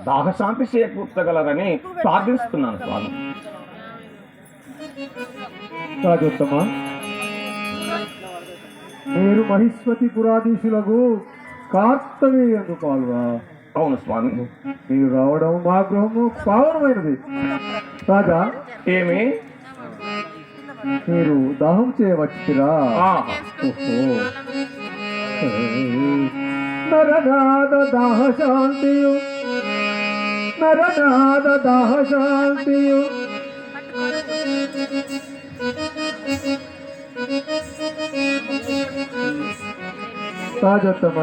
దాహశాంతి చేకూర్చగలరని ప్రార్థిస్తున్నాను స్వామి. రాజోత్తమ, మీరు మహిష్మతి పురాధీశులకు కార్తవీయందు కాల్వా? అవును స్వామి. మీరు రావడం మా గృహము పావనమైనది. రాజా, ఏమి మీరు దాహం చేయవచ్చురా? ఓహో, నరనాద దాహ శాంతియు, నరనాద దాహ శాంతియు రాజోత్తమ,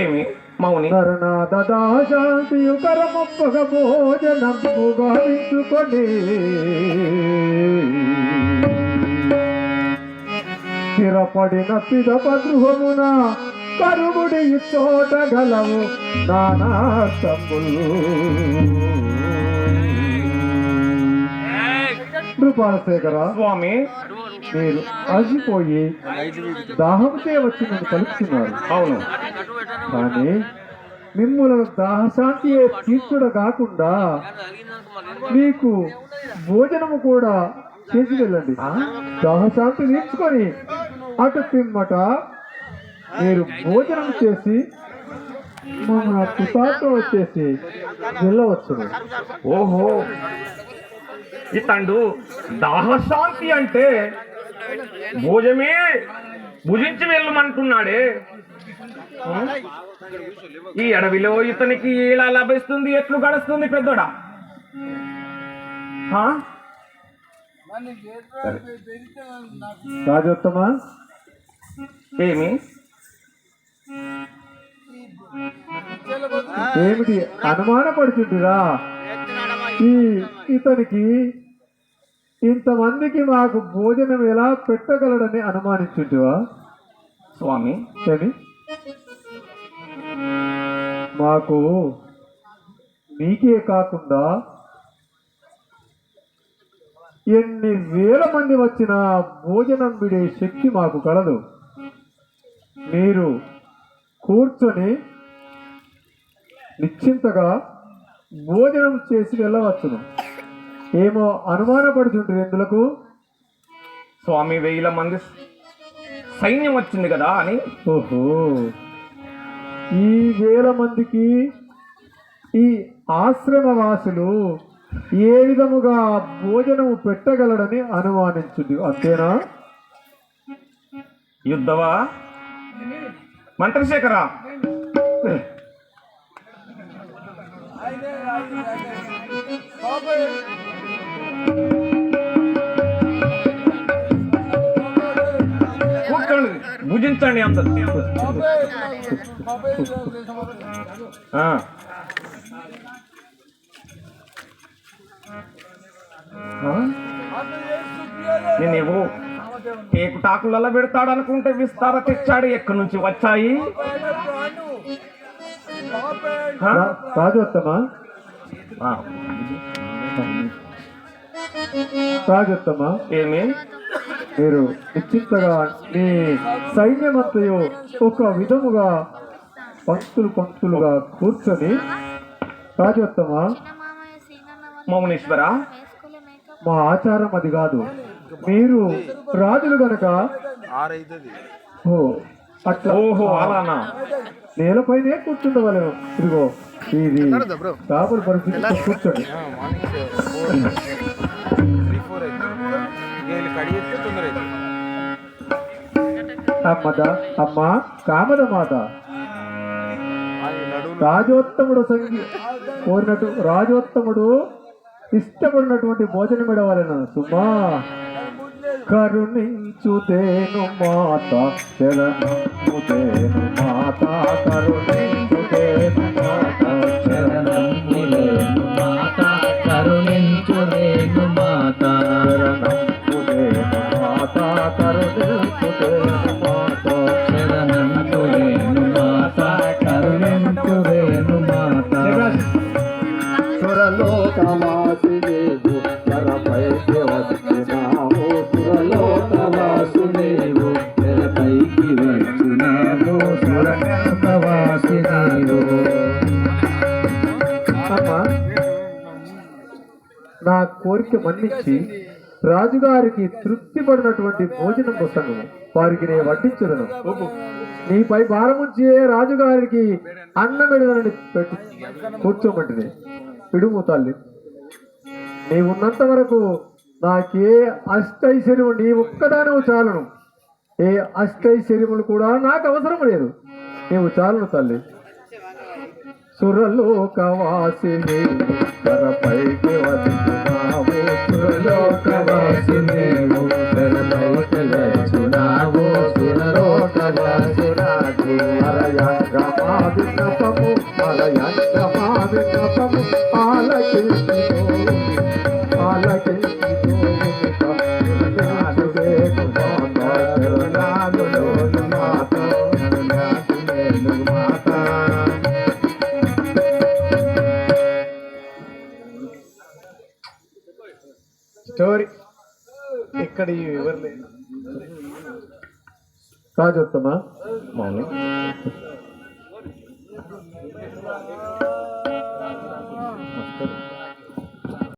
ఏమి మౌని? నరనాద దాహ శాంతియు కరమొప్పగ భోజనముగా వించుకొని స్థిరపడిన పిదప గృహమున కరుగుడి చోట గలవు నానార్థములు. నృపాలశేఖర స్వామి, మీరు అలసిపోయి దాహం చేయవచ్చి నన్ను కలుపుతున్నారు. అవును, కానీ మిమ్మల్ని దాహశాంతి తీర్చుడ కాకుండా మీకు భోజనము కూడా చేసి వెళ్ళండి. దాహశాంతి తీర్చుకొని అటు పిమ్మట మీరు భోజనం చేసి మన పితాతో వచ్చేసి వెళ్ళవచ్చు. ఓహో, ఇతండు దాహశాంతి అంటే భోజమే భుజించి వెళ్ళమంటున్నాడే. ఈ అడవిలో ఇతనికి ఎలా లభిస్తుంది? ఎట్లు గడుస్తుంది పెద్దోడా? రాజోత్తమ, ఏమి ఏమిటి అనుమానపడుచుంటిరా? ఇతనికి ఇంతమందికి మాకు భోజనం ఎలా పెట్టగలడని అనుమానించుంటివా? స్వామి, ఏమి మాకు నీకే కాకుండా ఎన్ని వేల మంది వచ్చినా భోజనం విడే శక్తి మాకు కలదు. మీరు కూర్చొని నిశ్చింతగా భోజనం చేసి వెళ్ళవచ్చును. ఏమో అనుమానపడుతుంటారు ఎందులకు? స్వామి, 1000 మంది సైన్యం వచ్చింది కదా అని. ఓహో, ఈ 1000 మందికి ఈ ఆశ్రమవాసులు ఏ విధముగా భోజనము పెట్టగలడని అనుమానించుంది, అంతేనా? యుద్ధవా మంత్రశేఖరా, కూర్చోండి, భుజించండి అందరు. నేనేవో టేకు టాకులలో పెడతాడు అనుకుంటే విస్తార తెచ్చాడు. ఎక్కడి నుంచి వచ్చాయి? రాజోత్తమ, రాజోత్తమ, ఏమి మీరు నిశ్చింతగా మీ సైన్యమంతయు ఒక విధముగా పంక్తులుగా కూర్చొని, రాజోత్తమ, మౌనేశ్వర, మా ఆచారం అది కాదు. మీరు రాజులు గనక అట్లా. ఓహో, అలానా? నేలపైనే కూర్చుండవలేము. ఇదిగో ఇది కాపుల పరిస్థితి, కూర్చోండి. అమ్మా కామదమాత, రాజోత్తముడు కోరినట్టు రాజోత్తముడు ఇష్టపడినటువంటి భోజనం పెడవాలన్నా సుమా. కరుణించుతేను మాత, శరణముతేను మాత, కరుణించుతేను మాత, శరణముతేను మాత, కరుణించుతేను మాత, శరణముతేను మాత, కరుణించుతేను మాత, శరణముతేను మాత, కరుణించుతేను మాత. సురలోకవాసుదేవు తెరపైకి వచ్చినావు, సురలోకవాసుదేవు తెరపైకి వచ్చినావు, సురలోకవాసుదేవు. అమ్మా, నా కోరిక మన్నించి రాజుగారికి తృప్తి పడినటువంటి భోజనం పుస్తకము వారికి నేను వడ్డించదను. నీపై భారముంచి రాజుగారికి అన్నం పెడదని పెట్టి కూర్చోమంటిని. పిడుము తల్లి, నీవున్నంత వరకు నాకే అష్టైశ్వర్యము నీ ఒక్కదానవు చాలును. ఏ అష్టైశ్వర్యములు కూడా నాకు అవసరం లేదు, నీవు చాలును తల్లి. సురలోకవాసిని తెరపైకి వచ్చినావు, సురలోకవాసిని తెరపైకి వచ్చినావు, సురలోకవాసినాకు మలయంగమా విన్నపము, మలయంగమా విన్నపము స్టోరీ ఇక్కడ ఎవరు లేదు. రాజోత్తమా,